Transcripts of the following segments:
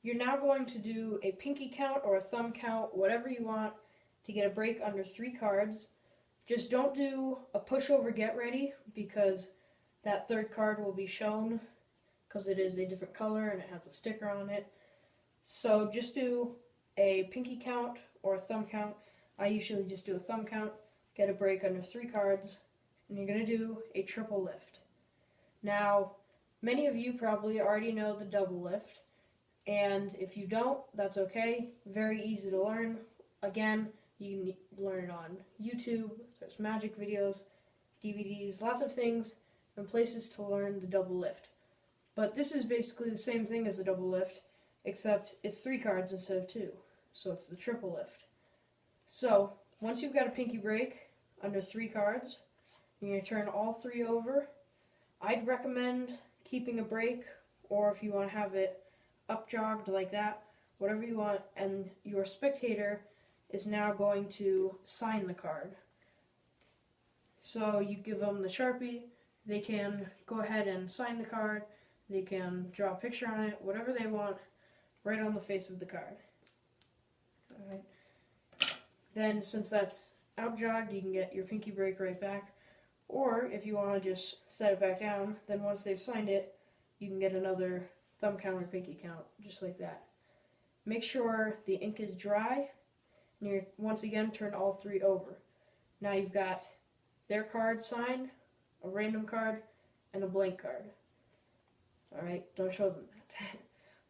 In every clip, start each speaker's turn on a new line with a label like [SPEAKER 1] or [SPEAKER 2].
[SPEAKER 1] You're now going to do a pinky count or a thumb count, whatever you want, to get a break under 3 cards. Just don't do a pushover get ready because that third card will be shown because it is a different color and it has a sticker on it. So just do a pinky count or a thumb count. I usually just do a thumb count, get a break under 3 cards, and you're going to do a triple lift. Now, many of you probably already know the double lift, and if you don't, that's okay. Very easy to learn. Again, you can learn it on YouTube, there's magic videos, DVDs, lots of things and places to learn the double lift. But this is basically the same thing as the double lift, except it's 3 cards instead of 2. So it's the triple lift. So, once you've got a pinky break under 3 cards, you're going to turn all 3 over. I'd recommend keeping a break, or if you want to have it up jogged like that, whatever you want, and your spectator is now going to sign the card. So you give them the Sharpie, they can go ahead and sign the card, they can draw a picture on it, whatever they want, right on the face of the card. Alright. Then since that's out jogged, you can get your pinky break right back. Or if you want to just set it back down, then once they've signed it, you can get another thumb count or pinky count, just like that. Make sure the ink is dry, and you're once again turn all 3 over. Now you've got their card signed, a random card, and a blank card. Alright, don't show them that.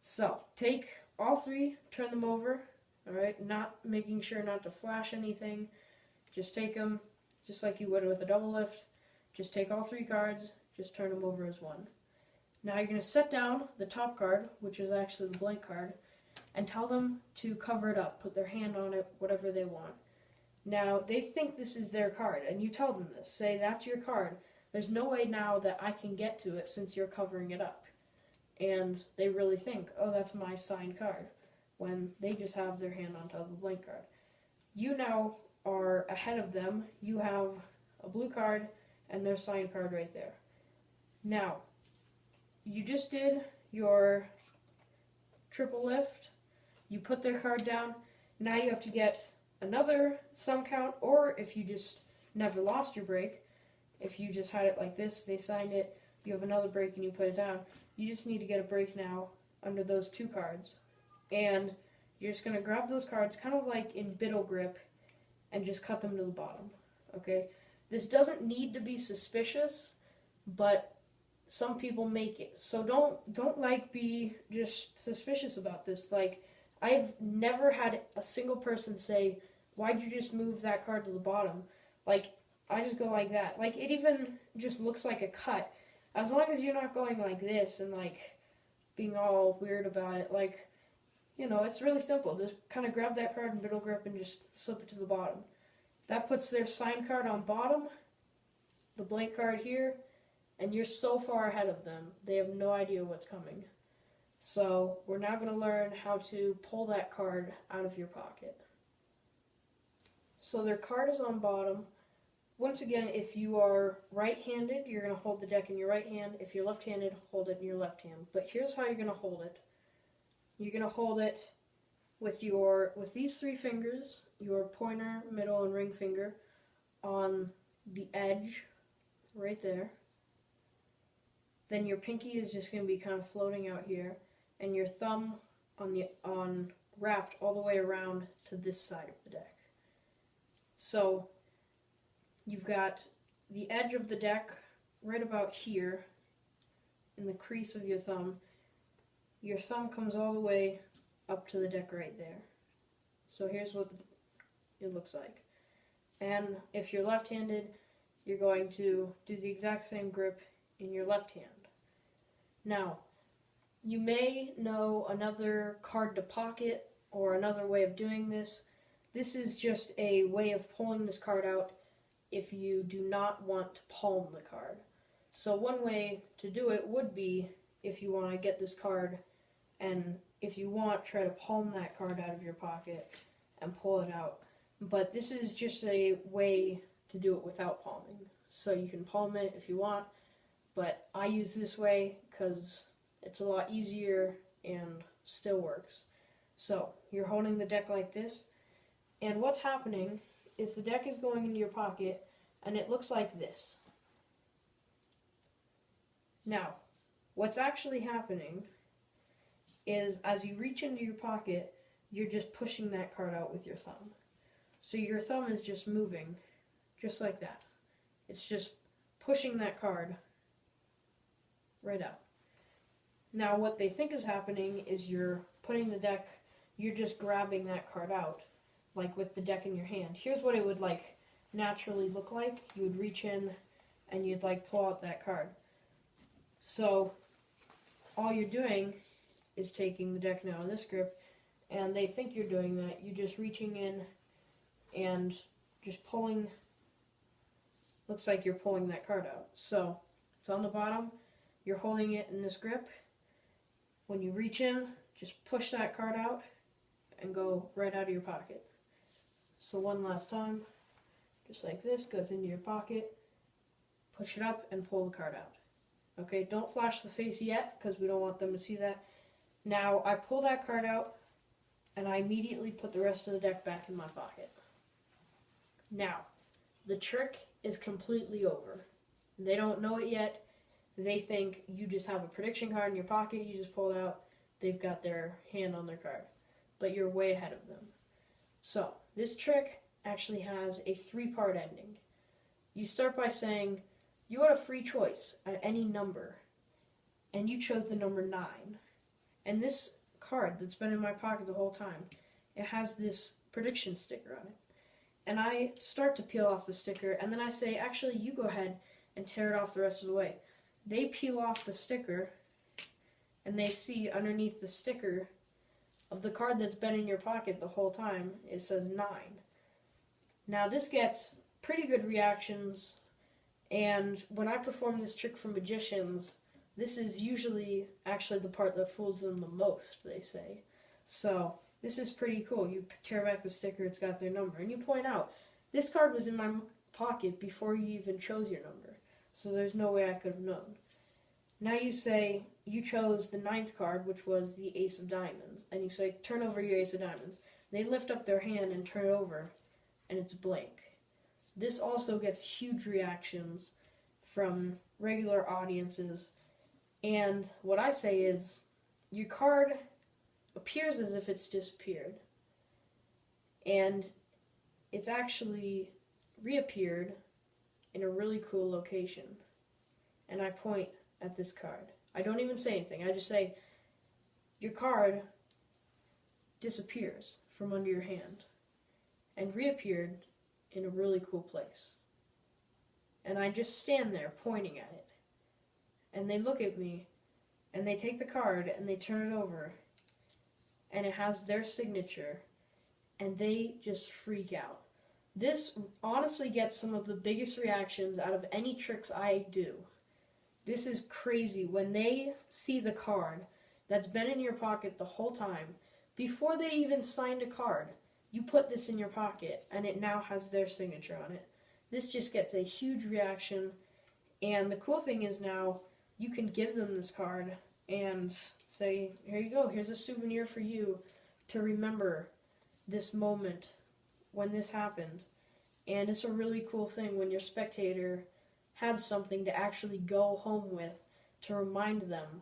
[SPEAKER 1] So, take all 3, turn them over, alright, not making sure not to flash anything. Just take them just like you would with a double lift. Just take all 3 cards, just turn them over as one. Now you're going to set down the top card, which is actually the blank card, and tell them to cover it up, put their hand on it, whatever they want. Now, they think this is their card, and you tell them this. Say, that's your card. There's no way now that I can get to it since you're covering it up. And they really think, oh, that's my signed card, when they just have their hand on top of the blank card. You now are ahead of them. You have a blue card and their signed card right there. Now, you just did your triple lift. You put their card down. Now you have to get another thumb count, or if you just never lost your break, if you just had it like this, they signed it, you have another break and you put it down, you just need to get a break now under those 2 cards. And you're just going to grab those cards, kind of like in Biddle Grip, and just cut them to the bottom. Okay? This doesn't need to be suspicious, but some people make it. So don't like be just suspicious about this. Like, I've never had a single person say, why'd you just move that card to the bottom? Like, I just go like that. Like, it even just looks like a cut. As long as you're not going like this and, like, being all weird about it. Like, you know, it's really simple. Just kind of grab that card in Biddle Grip and just slip it to the bottom. That puts their signed card on bottom, the blank card here, and you're so far ahead of them, they have no idea what's coming. So, we're now going to learn how to pull that card out of your pocket. So their card is on bottom. Once again, if you are right-handed, you're going to hold the deck in your right hand. If you're left-handed, hold it in your left hand. But here's how you're going to hold it. You're going to hold it with these 3 fingers, your pointer, middle, and ring finger, on the edge, right there. Then your pinky is just going to be kind of floating out here, and your thumb on wrapped all the way around to this side of the deck. So you've got the edge of the deck right about here in the crease of your thumb. Your thumb comes all the way up to the deck right there. So here's what it looks like. And if you're left-handed, you're going to do the exact same grip in your left hand. Now, you may know another card to pocket or another way of doing this. This is just a way of pulling this card out if you do not want to palm the card. So one way to do it would be if you want to get this card, and if you want, try to palm that card out of your pocket and pull it out. But this is just a way to do it without palming. So you can palm it if you want, but I use this way because it's a lot easier and still works. So you're holding the deck like this, and what's happening is the deck is going into your pocket, and it looks like this. Now, what's actually happening is as you reach into your pocket, you're just pushing that card out with your thumb. So your thumb is just moving, just like that. It's just pushing that card right out. Now what they think is happening is you're putting the deck, you're just grabbing that card out, like with the deck in your hand. Here's what it would like naturally look like. You would reach in and you'd like pull out that card. So all you're doing is taking the deck now in this grip, and they think you're doing that. You're just reaching in and just pulling, looks like you're pulling that card out. So it's on the bottom, you're holding it in this grip. When you reach in, just push that card out and go right out of your pocket. So one last time, just like this, goes into your pocket, push it up and pull the card out. Okay, don't flash the face yet because we don't want them to see that. Now I pull that card out and I immediately put the rest of the deck back in my pocket. Now, the trick is completely over. They don't know it yet. They think you just have a prediction card in your pocket, you just pull it out, they've got their hand on their card. But you're way ahead of them. So, this trick actually has a 3-part ending. You start by saying, you had a free choice at any number, and you chose the number 9. And this card that's been in my pocket the whole time, it has this prediction sticker on it. And I start to peel off the sticker, and then I say, actually, you go ahead and tear it off the rest of the way. They peel off the sticker, and they see underneath the sticker of the card that's been in your pocket the whole time, it says 9. Now this gets pretty good reactions, and when I perform this trick for magicians, this is usually actually the part that fools them the most, they say. So this is pretty cool. You tear back the sticker, it's got their number, and you point out, this card was in my pocket before you even chose your number, so there's no way I could have known. Now you say you chose the 9th card, which was the Ace of Diamonds, and you say, turn over your Ace of Diamonds. They lift up their hand and turn it over, and it's blank. This also gets huge reactions from regular audiences, and what I say is, your card appears as if it's disappeared, and it's actually reappeared in a really cool location. And I point at this card. I don't even say anything. I just say, your card disappears from under your hand and reappeared in a really cool place. And I just stand there pointing at it. And they look at me, and they take the card, and they turn it over, and it has their signature, and they just freak out. This honestly gets some of the biggest reactions out of any tricks I do. This is crazy. When they see the card that's been in your pocket the whole time, before they even signed a card, you put this in your pocket, and it now has their signature on it. This just gets a huge reaction, and the cool thing is now, you can give them this card and say, here you go, here's a souvenir for you to remember this moment when this happened. And it's a really cool thing when your spectator has something to actually go home with to remind them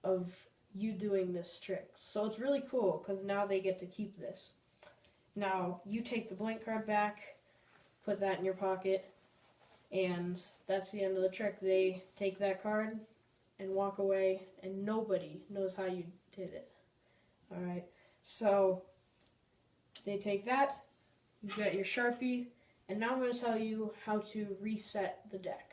[SPEAKER 1] of you doing this trick. So it's really cool because now they get to keep this. Now you take the blank card back, put that in your pocket, and that's the end of the trick. They take that card and walk away, and nobody knows how you did it. Alright, so they take that, you've got your Sharpie, and now I'm going to tell you how to reset the deck.